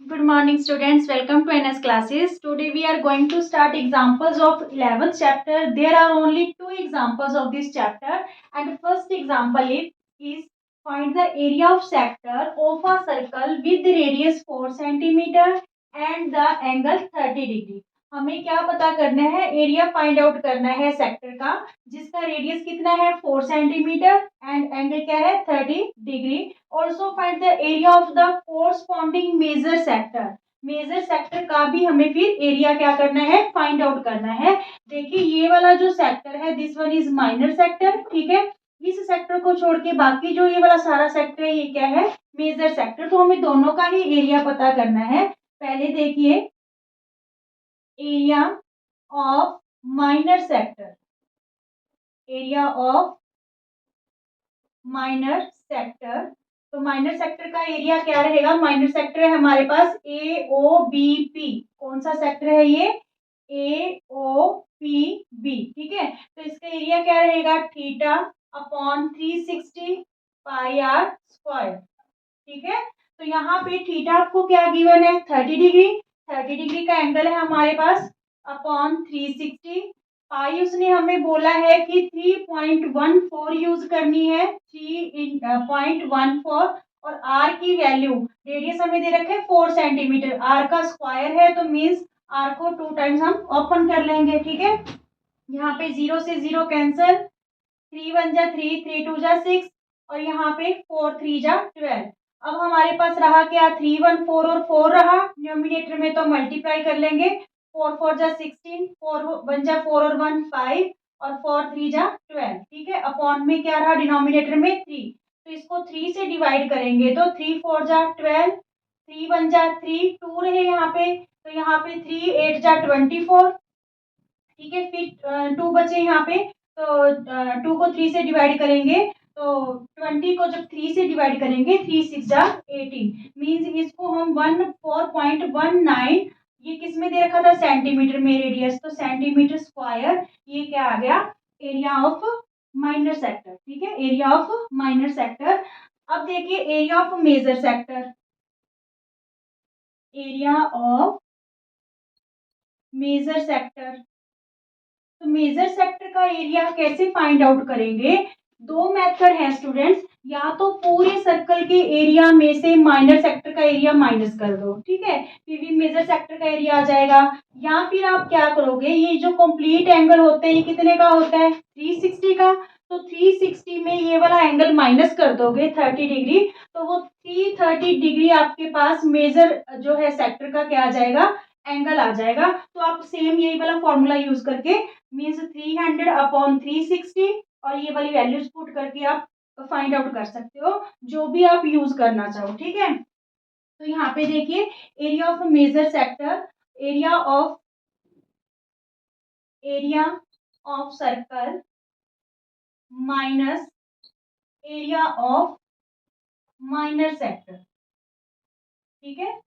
Good morning students, welcome to NS classes. Today we are going to start examples of 11th chapter. There are only two examples of this chapter and the first example is find the area of sector of a circle with the radius 4 centimeter and the angle 30 degree. हमें क्या पता करना है, area find out करना है sector का जिसका radius कितना है 4 सेंटीमीटर एंड एंगल क्या है 30 degree. Also find the area of the corresponding major sector. Major sector का भी हमें फिर एरिया क्या करना है, फाइंड आउट करना है. देखिए ये वाला जो सेक्टर है this one is minor sector. ठीक है, इस सेक्टर को छोड़ के बाकी जो ये वाला सारा सेक्टर है ये क्या है, मेजर सेक्टर. तो हमें दोनों का ही एरिया पता करना है. पहले देखिए area of minor sector, area of minor sector. तो माइनर सेक्टर का एरिया क्या रहेगा, माइनर सेक्टर है हमारे पास ए ओ बी पी. कौन सा सेक्टर है ये, ए ओ पी बी. ठीक है, तो इसका एरिया क्या रहेगा theta upon 360 pi r square. ठीक है, तो यहाँ पे थीटा आपको क्या गिवन है 30 डिग्री. 30 डिग्री का एंगल है हमारे पास अपॉन 360. पाई उसने हमें बोला है कि 3.14 यूज करनी है, 3.14. और आर की वैल्यू, रेडियस हमें दे रखे 4 सेंटीमीटर, आर का स्क्वायर है तो मीन्स आर को 2 टाइम्स हम ओपन कर लेंगे. ठीक है, यहाँ पे 0 से 0 कैंसल, 3 1 जा 3, 3 2 जा 6 और यहाँ पे 4 3 जा 12. अब हमारे पास रहा क्या 3 1 4 और 4 रहा न्यूमिनेटर में, तो मल्टीप्लाई कर लेंगे. 4 4 जा 16, 4 1 जा 4 और 1 5 और 4 3 जा 12. ठीक है, अपॉन में क्या रहा डिनोमिनेटर में 3, तो इसको 3 से डिवाइड करेंगे तो 3 4 जा 12, 3 1 जा 3, 2 रहे यहाँ पे तो यहाँ पे 3 8 जा 24. ठीक है, फिर 2 बचे यहाँ पे तो 2 को 3 से डिवाइड करेंगे तो 20 को जब 3 से डिवाइड करेंगे 3 6 जा 18. मीन्स इसको हम 14.19, ये किस में दे रखा था सेंटीमीटर में रेडियस, तो सेंटीमीटर स्क्वायर ये क्या आ गया एरिया ऑफ माइनर सेक्टर. ठीक है, एरिया ऑफ माइनर सेक्टर. अब देखिए area of major sector, area of major sector. तो मेजर सेक्टर का एरिया कैसे फाइंड आउट करेंगे, दो मेथड है स्टूडेंट्स. या तो पूरे सर्कल के एरिया में से माइनर सेक्टर का एरिया माइनस कर दो. ठीक है, फिर भी मेजर सेक्टर का एरिया आ जाएगा. या फिर आप क्या करोगे, ये जो कंप्लीट एंगल होते हैं ये कितने का होता है 360 का, तो 360 में ये वाला एंगल माइनस कर दोगे 30 डिग्री, तो वो 330 डिग्री आपके पास मेजर जो है सेक्टर का क्या आ जाएगा, एंगल आ जाएगा. तो आप सेम यही वाला फॉर्मूला यूज करके मीन्स 300 अपॉन 360 और ये वाली वैल्यूज पुट करके आप फाइंड आउट कर सकते हो, जो भी आप यूज करना चाहो. ठीक है, तो यहाँ पे देखिए area of major sector, area of circle minus area of minor sector. ठीक है,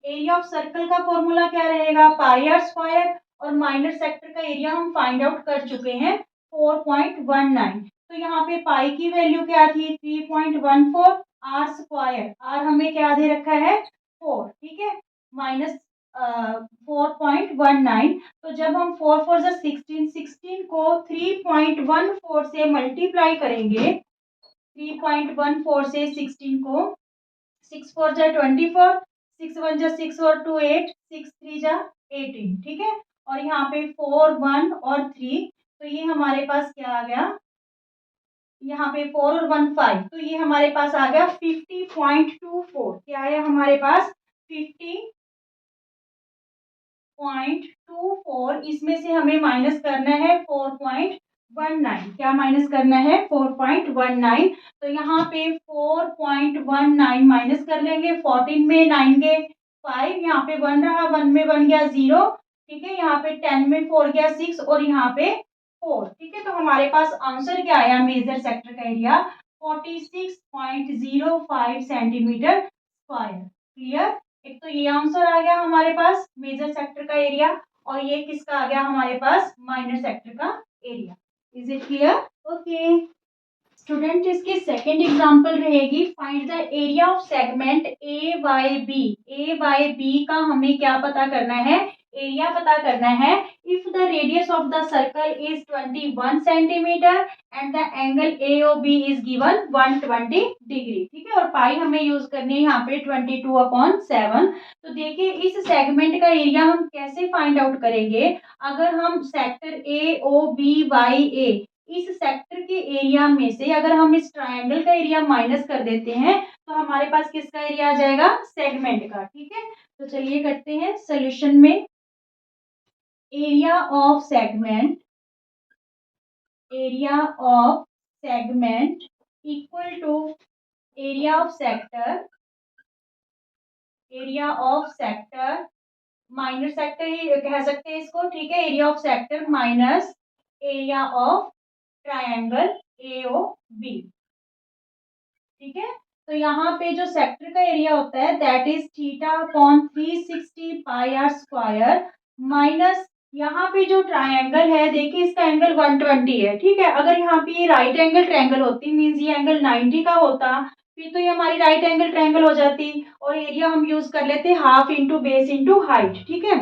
एरिया ऑफ सर्कल का फॉर्मूला क्या रहेगा पाई आर स्क्वायर और माइनर सेक्टर का एरिया हम फाइंड आउट कर चुके हैं 4.19. तो यहाँ पे पाई की वैल्यू क्या थी 3.14, आर स्क्वायर, आर हमें क्या दे रखा है 4. ठीक है, माइनस 4.19. तो जब हम 4 4 जा 16, 16 को 3.14 से मल्टीप्लाई करेंगे, 3.14 से 16 को 6 4 जा 24, 6 1 जा 6 और 2 8, 6 3 जा 18. ठीक है, और यहाँ पे 4 1 और 3, तो ये हमारे पास क्या आ गया, यहाँ पे 4 और 1 5, तो ये हमारे पास आ गया 50.24. क्या आया हमारे पास 50.24. इसमें से हमें माइनस करना है 4.19. क्या माइनस करना है 4.19. तो यहाँ पे 4.19 माइनस कर लेंगे, 14 में 9 के 5, यहाँ पे 1 रहा, 1 में 1 गया 0. ठीक है, यहाँ पे 10 में 4 गया 6 और यहाँ पे 4. ठीक है, तो हमारे पास आंसर क्या आया मेजर सेक्टर का एरिया 46.05 सेंटीमीटर स्क्वायर. क्लियर, एक तो ये आंसर आ गया हमारे पास मेजर सेक्टर का एरिया और ये किसका आ गया हमारे पास माइनर सेक्टर का area. Is it clear? Okay. Student इसकी सेकंड एग्जांपल रहेगी, find the area of segment A Y B. A Y B का हमें क्या पता करना है, एरिया पता करना है। If the radius of the circle is 21 centimetre and the angle A O B is given 120 degree, ठीक है। और पाई हमें यूज करनी है यहाँ पे 22/7। तो देखिए इस सेगमेंट का एरिया हम कैसे फाइंड आउट करेंगे, अगर हम sector A O B Y A, इस सेक्टर के एरिया में से अगर हम इस ट्रायंगल का एरिया माइनस कर देते हैं तो हमारे पास किसका एरिया आ जाएगा, सेगमेंट का, ठीक है। तो चलिए करते हैं सॉल्यूशन में। Area of segment, area of segment equal to area of sector, area of sector minus sector ही कह सकते हैं इसको, ठीक है। Area of sector minus area of triangle AO B, ठीक है। तो यहाँ पे जो सेक्टर का एरिया होता है that is theta upon 360 pi r square minus यहाँ पे जो ट्रायंगल है देखिए इसका एंगल 120 है, ठीक है। अगर यहाँ पे ये राइट एंगल ट्रायंगल होती मीन्स ये एंगल 90 का होता, फिर तो ये हमारी राइट एंगल ट्रायंगल हो जाती और एरिया हम यूज कर लेते half into base into height, ठीक है।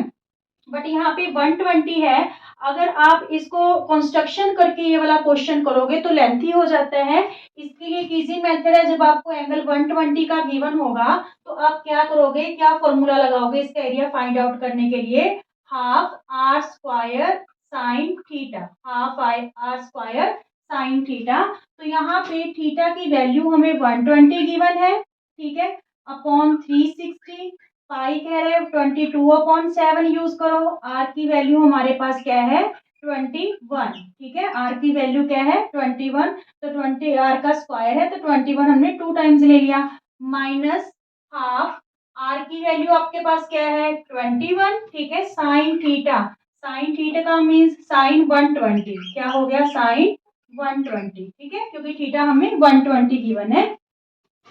बट यहाँ पे 120 है, अगर आप इसको कंस्ट्रक्शन करके ये वाला क्वेश्चन करोगे तो लेंथी हो जाता है। इसके लिए एक इजी मेथड है, जब आपको एंगल 120 का गिवन होगा तो आप क्या करोगे, क्या फॉर्मूला लगाओगे इसका एरिया फाइंड आउट करने के लिए, half r square sine theta, half r square sine theta. तो यहाँ पे थीटा की वैल्यू हमें 120 गिवन है, ठीक है, अपॉन 360, पाई कह रहे हो 22/7 यूज करो, आर की वैल्यू हमारे पास क्या है 21, ठीक है। आर की वैल्यू क्या है 21, तो 20 आर का स्क्वायर है तो 21 हमने 2 टाइम्स ले लिया, माइनस हाफ आर की वैल्यू आपके पास क्या है 21, ठीक है। साइन थीटा, साइन थीटा का मीन्स साइन 120, क्या हो गया साइन 120, ठीक है, क्योंकि थीटा हमें 120 गिवन है।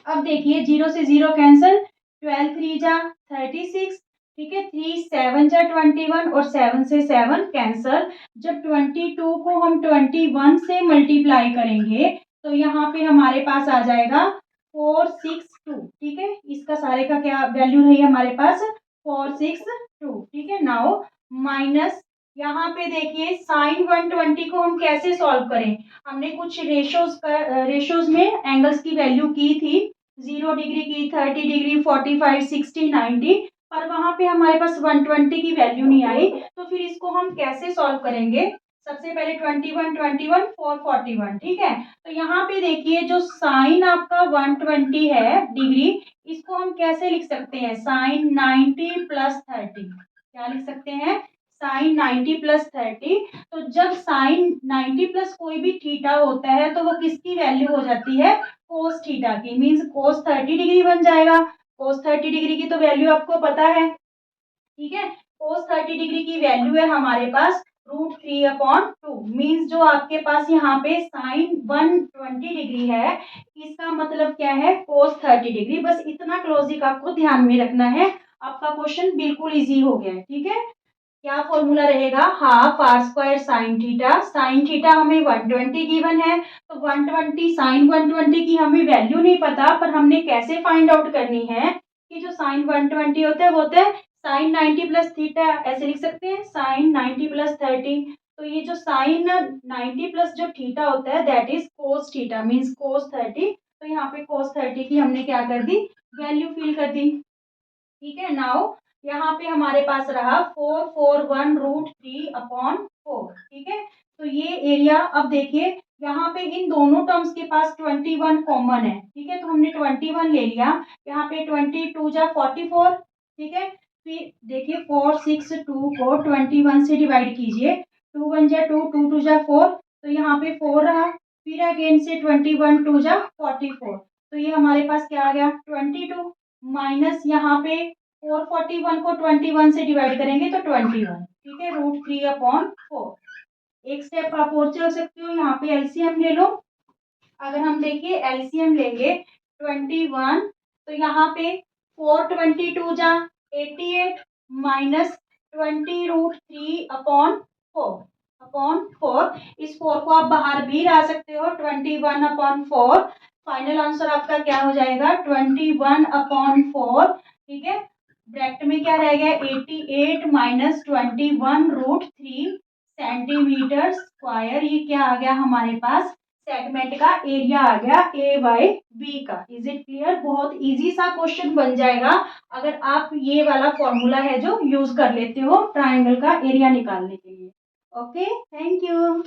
अब देखिए 0 से 0 कैंसिल, 12 3 जा 36, ठीक है, 3 7 जा 21 और 7 से 7 कैंसल। जब 22 को हम 21 से मल्टीप्लाई करेंगे तो यहाँ पे हमारे पास आ जाएगा 462, ठीक है। इसका सारे का क्या वैल्यू रही हमारे पास 462, ठीक है। नाउ माइनस यहाँ पे देखिए साइन 120 को हम कैसे सॉल्व करें, हमने कुछ रेशोज में एंगल्स की वैल्यू की थी, 0 डिग्री की, 30 डिग्री, 45, 60, 90, पर वहां पे हमारे पास 120 की वैल्यू नहीं आई। तो फिर इसको हम कैसे सॉल्व करेंगे, सबसे पहले 21 21 441, ठीक है। तो यहाँ पे देखिए जो साइन आपका 120 है डिग्री, इसको हम कैसे लिख सकते हैं, साइन 90 प्लस 30, क्या लिख सकते हैं साइन 90 प्लस 30। तो जब साइन 90 प्लस कोई भी थीटा होता है तो वो किसकी वैल्यू हो जाती है कोस थीटा की, मीन्स कोस 30 डिग्री बन जाएगा। कोस 30 डिग्री की तो वैल्यू आपको पता है, ठीक है। कोस 30 डिग्री की वैल्यू है हमारे पास √3/2, मीन्स जो आपके पास यहाँ पे साइन 120 डिग्री है इसका मतलब क्या है कोस 30 डिग्री। बस इतना क्लोजिक आपको ध्यान में रखना है, आपका क्वेश्चन बिल्कुल इजी हो गया है, ठीक है। क्या फॉर्मूला रहेगा, half r square sine theta, sine theta हमें 120 गिवन है तो 120 साइन 120 की हमें वैल्यू नहीं पता, पर हमने कैसे फाइंड आउट करनी है कि जो साइन 120 होता है वो होता है साइन 90 प्लस थीटा, ऐसे लिख सकते हैं साइन 90 प्लस 30। तो ये जो साइन 90 प्लस जो थीटा होता है that is cos theta, means cos 30। तो यहाँ पे कोस 30 की हमने क्या कर दी वैल्यू फिल कर दी, ठीक है। नाउ यहाँ पे हमारे पास रहा 441√3/4, ठीक है। तो ये एरिया, अब देखिए यहाँ पे इन दोनों टर्म्स के पास 21 कॉमन है, ठीक है, तो हमने 21 ले लिया, यहाँ पे 22 जा 44, ठीक है। फिर देखिए 462 को 21 से डिवाइड कीजिए, 2 1 जा 2, 2 2 जा 4, तो यहाँ पे 4 रहा, फिर अगेन से 21 2 जा 44, तो ये हमारे पास क्या आ गया 22, माइनस यहाँ पे 441 को 21 से डिवाइड करेंगे तो 21, ठीक है, √3/4। एक स्टेप आप और चल सकते हो, यहाँ पे एलसीएम ले लो। अगर हम देखिए एलसीएम लेंगे 21, तो यहाँ पे 422 जा 88 माइनस 20 √3/4, 21/4। इस 4 को आप बाहर भी ला सकते हो, 21/4। फाइनल आंसर आपका क्या हो जाएगा, 21/4। ठीक है, ब्रैकेट में क्या रह गया, 88 माइनस 21√3 सेंटीमीटर स्क्वायर। ये क्या आ गया हमारे पास, सेगमेंट का एरिया आ गया ए बाई बी का। Is it clear? बहुत इजी सा क्वेश्चन बन जाएगा अगर आप ये वाला फॉर्मूला है जो यूज कर लेते हो ट्राइंगल का एरिया निकालने के लिए। Okay, thank you.